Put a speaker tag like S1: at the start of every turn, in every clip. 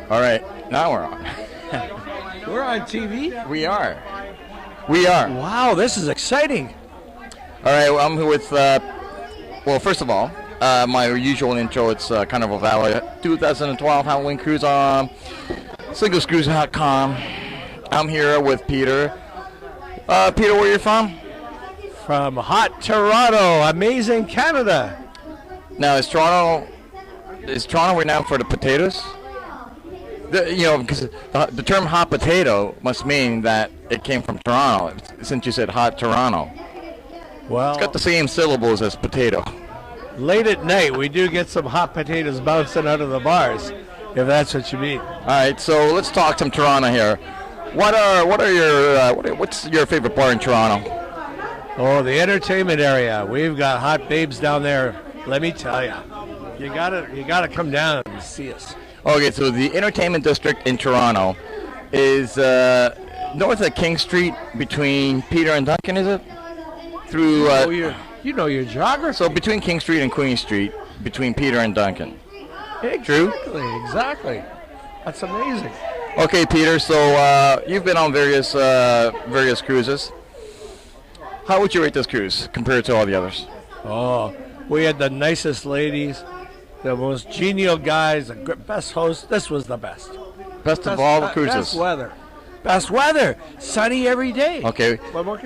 S1: All right, now we're on.
S2: We're on TV?
S1: We are. We are.
S2: Wow, this is exciting.
S1: All right, well, I'm here with, well, first of all, my usual intro, it's Carnival Valley 2012 Halloween Cruise on singlescruise.com. I'm here with Peter. Peter, where are you from?
S2: From hot Toronto, amazing Canada.
S1: Now, is Toronto renowned for the potatoes? Because the term hot potato must mean that it came from Toronto, since you said hot Toronto.
S2: Well,
S1: it's got the same syllables as potato.
S2: Late at night, we do get some hot potatoes bouncing out of the bars, if that's what you mean.
S1: All right, so let's talk some Toronto here. What's your favorite bar in Toronto?
S2: Oh, the entertainment area. We've got hot babes down there. Let me tell you, you gotta come down and see us.
S1: Okay, so the entertainment district in Toronto is north of King Street between Peter and Duncan, is it? Through
S2: you know your geography.
S1: So between King Street and Queen Street, between Peter and Duncan.
S2: Exactly. That's amazing.
S1: Okay, Peter. So you've been on various cruises. How would you rate this cruise compared to all the others?
S2: Oh, we had the nicest ladies, the most genial guys, the best hosts. This was the best.
S1: Best of all the cruises.
S2: Best weather. Sunny every day.
S1: Okay.
S2: One more.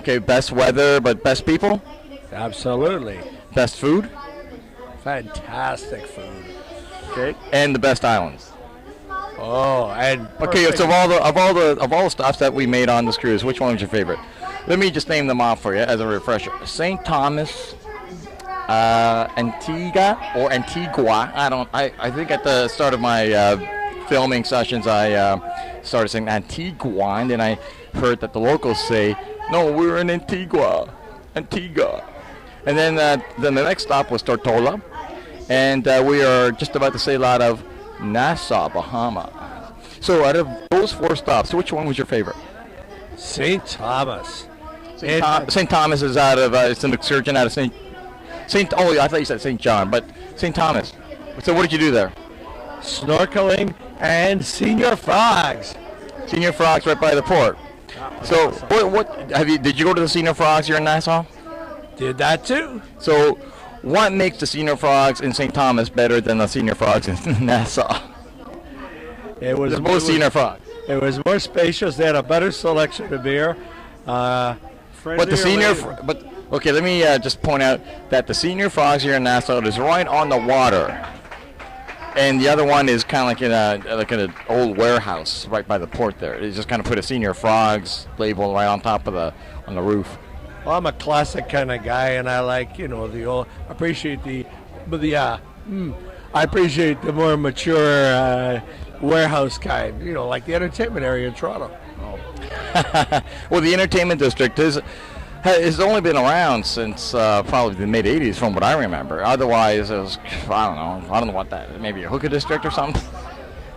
S1: Okay, best weather, but best people?
S2: Absolutely.
S1: Best food?
S2: Fantastic food.
S1: Okay. And the best islands.
S2: Oh, and
S1: okay. So of all the stops that we made on this cruise, which one was your favorite? Let me just name them off for you as a refresher. St. Thomas, Antigua. I think at the start of my filming sessions, I started saying Antigua, and then I heard that the locals say, "No, we're in Antigua." And then the next stop was Tortola, and we are just about to sail out of Nassau, Bahama. So out of those 4 stops, which one was your favorite?
S2: St. Thomas.
S1: St. Thomas is out of it's an excursion out of St. Oh, I thought you said St. John, but St. Thomas. So what did you do there?
S2: Snorkeling and Senior Frogs.
S1: Senior Frogs right by the port. So
S2: awesome.
S1: Did you go to the Senior Frogs here in Nassau?
S2: Did that too.
S1: So what makes the Senior Frogs in St. Thomas better than the Senior Frogs in Nassau?
S2: It was
S1: both Senior Frogs.
S2: It was more spacious. They had a better selection of beer.
S1: But the Senior, okay, let me just point out that the Senior Frogs here in Nassau is right on the water, and the other one is kind of like in an old warehouse right by the port there. They just kind of put a Senior Frogs label right on top of on the roof.
S2: Well, I'm a classic kind of guy, and I like the old. I appreciate the more mature warehouse kind. Like the entertainment area in Toronto.
S1: Well, the entertainment district has only been around since probably the mid '80s, from what I remember. Otherwise, it was I don't know what that. Maybe a hookah district or something.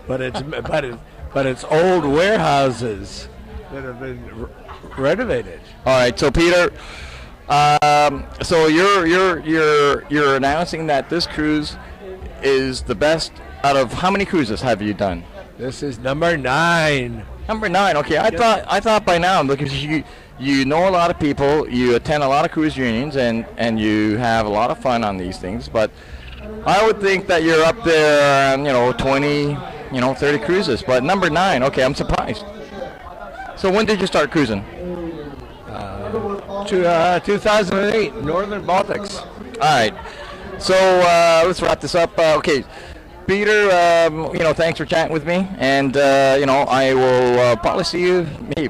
S2: But it's old warehouses that have been renovated.
S1: All right, so Peter, so you're announcing that this cruise is the best out of how many cruises have you done?
S2: This is number 9.
S1: Number 9. Okay, I thought by now, because you know a lot of people, you attend a lot of cruise unions, and you have a lot of fun on these things. But I would think that you're up there, 20, 30 cruises. But number 9. Okay, I'm surprised. So when did you start cruising?
S2: 2008, Northern Baltics.
S1: All right. So let's wrap this up. Okay. Peter, thanks for chatting with me, and I will probably see you,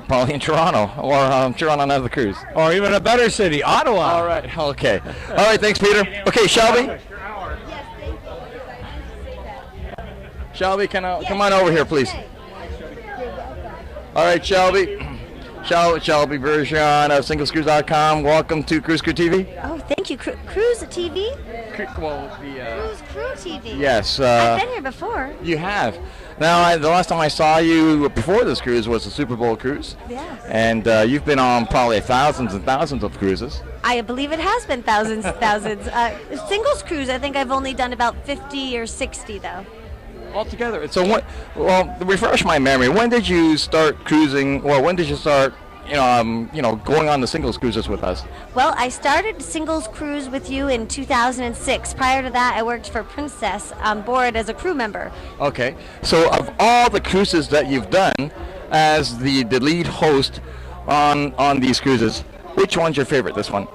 S1: probably in Toronto, or sure on another cruise,
S2: or even a better city, Ottawa.
S1: All right, okay, all right, thanks, Peter. Okay, Shelby, come on over here, please. All right, Shelby Bergeron of singlescruise.com. Welcome to Cruise Crew TV.
S3: Oh, thank you, Cruise TV.
S1: Cruise
S3: Crew TV.
S1: Yes.
S3: I've been here before.
S1: You have. Now, the last time I saw you before this cruise was the Super Bowl cruise.
S3: Yeah.
S1: And you've been on probably thousands and thousands of cruises.
S3: I believe it has been thousands. Singles cruise, I think I've only done about 50 or 60, though.
S1: Altogether. So what? Well, refresh my memory. When did you start cruising? Well, when did you start? Going on the singles cruises with us.
S3: Well, I started singles cruise with you in 2006. Prior to that, I worked for Princess on board as a crew member.
S1: Okay. So of all the cruises that you've done as the lead host on these cruises, which one's your favorite? This one.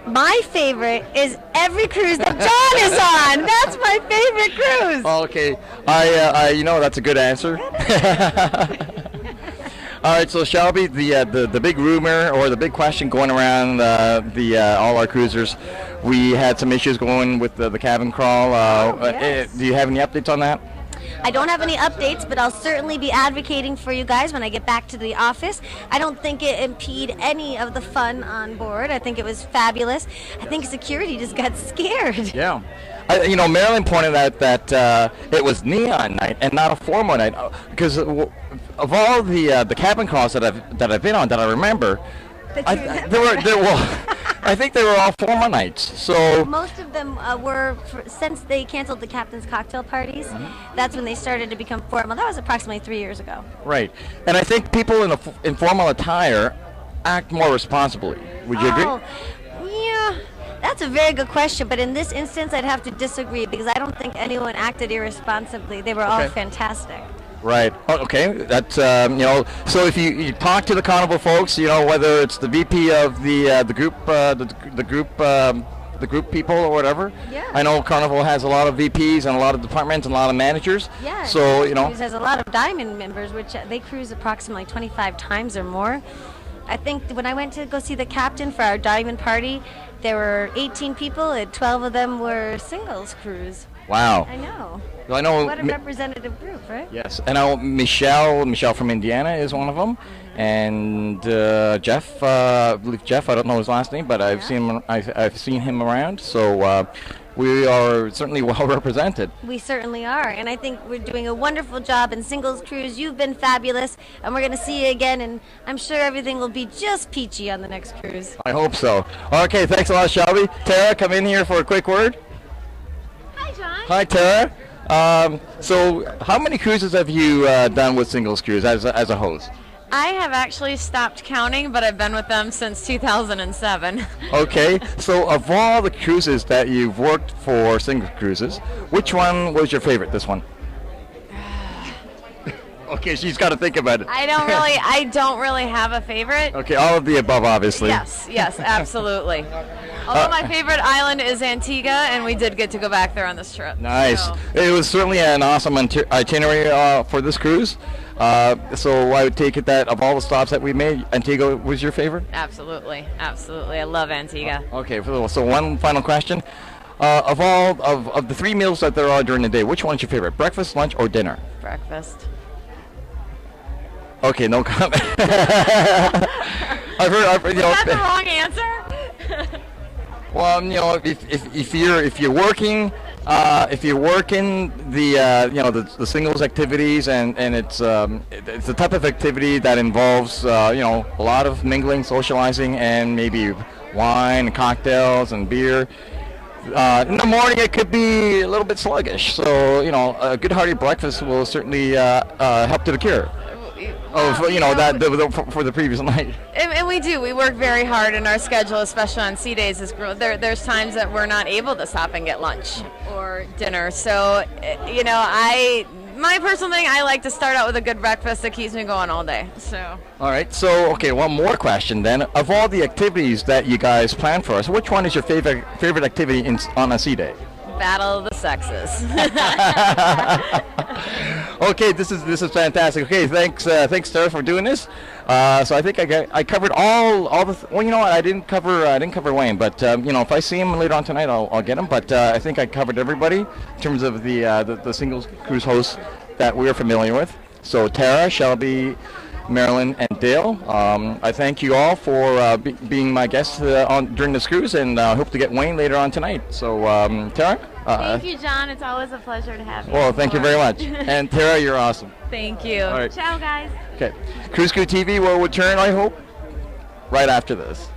S3: My favorite is every cruise that John is on. That's my favorite cruise.
S1: Okay. That's a good answer. All right, so Shelby, the big rumor or the big question going around all our cruisers, we had some issues going with the cabin crawl.
S3: Yes.
S1: Do you have any updates on that?
S3: I don't have any updates, but I'll certainly be advocating for you guys when I get back to the office. I don't think it impeded any of the fun on board. I think it was fabulous. I think security just got scared.
S1: Yeah. Marilyn pointed out that it was neon night and not a formal night because of all the cabin calls that I've been on that I remember, I think they were all formal nights. So
S3: most of them were since they canceled the captain's cocktail parties.
S1: Mm-hmm.
S3: That's when they started to become formal. That was approximately 3 years ago.
S1: Right, and I think people in formal attire act more responsibly. Would you agree?
S3: Yeah. That's a very good question, but in this instance, I'd have to disagree because I don't think anyone acted irresponsibly. They were all fantastic.
S1: Right. Oh, okay. That's So if you talk to the Carnival folks, whether it's the VP of the group, the group people or whatever.
S3: Yeah.
S1: I know Carnival has a lot of VPs and a lot of departments and a lot of managers.
S3: Yeah.
S1: So
S3: Cruise has a lot of Diamond members, which they cruise approximately 25 times or more. I think when I went to go see the captain for our Diamond party, there were 18 people and 12 of them were singles cruise.
S1: Wow.
S3: I know.
S1: Well, I know.
S3: What a representative group, right?
S1: Yes, and I know Michelle from Indiana is one of them, and Jeff. I believe Jeff. I don't know his last name, but I've seen him. I've seen him around. So we are certainly well represented.
S3: We certainly are, and I think we're doing a wonderful job in singles cruise. You've been fabulous, and we're going to see you again, and I'm sure everything will be just peachy on the next cruise.
S1: I hope so. Okay, thanks a lot, Shelby. Tara, come in here for a quick word.
S3: Hi, John.
S1: Hi, Tara. So how many cruises have you done with singles cruise as a host?
S4: I have actually stopped counting, but I've been with them since 2007.
S1: Okay, so of all the cruises that you've worked for single cruises, which one was your favorite? This one? Okay, she's got to think about it.
S4: I don't really have a favorite.
S1: Okay, all of the above, obviously.
S4: Yes, absolutely. Although my favorite island is Antigua, and we did get to go back there on this trip.
S1: Nice.
S4: So.
S1: It was certainly an awesome itinerary for this cruise. So I would take it that of all the stops that we made, Antigua was your favorite?
S4: Absolutely. I love Antigua.
S1: Okay, so one final question. Of all of the 3 meals that there are during the day, which one's your favorite? Breakfast, lunch, or dinner?
S4: Breakfast.
S1: Okay, no comment. I've heard.
S4: Is that the wrong answer?
S1: Well, if you're working the singles activities and it's a type of activity that involves a lot of mingling, socializing, and maybe wine and cocktails and beer. In the morning it could be a little bit sluggish, so a good hearty breakfast will certainly help to the cure for the previous night.
S4: And we do. We work very hard in our schedule, especially on sea days. There's times that we're not able to stop and get lunch or dinner. So, my personal thing, I like to start out with a good breakfast that keeps me going all day. So.
S1: All right. So, okay, one more question then. Of all the activities that you guys plan for us, which one is your favorite activity on a sea day?
S4: Battle of the sexes.
S1: Okay, this is fantastic. Okay, thanks Tara for doing this. So I think I covered all the. Well, you know what? I didn't cover Wayne, but if I see him later on tonight, I'll get him. But I think I covered everybody in terms of the singles cruise hosts that we are familiar with. So Tara, Shelby, Marilyn, and Dale. I thank you all for being my guests during this cruise, and hope to get Wayne later on tonight. So Tara.
S4: Thank you, John. It's always a pleasure to have you.
S1: Well, thank you very much. And Tara, you're awesome.
S4: Thank you.
S1: All right.
S4: Ciao, guys.
S1: Okay. Cruise Crew TV will return, I hope, right after this.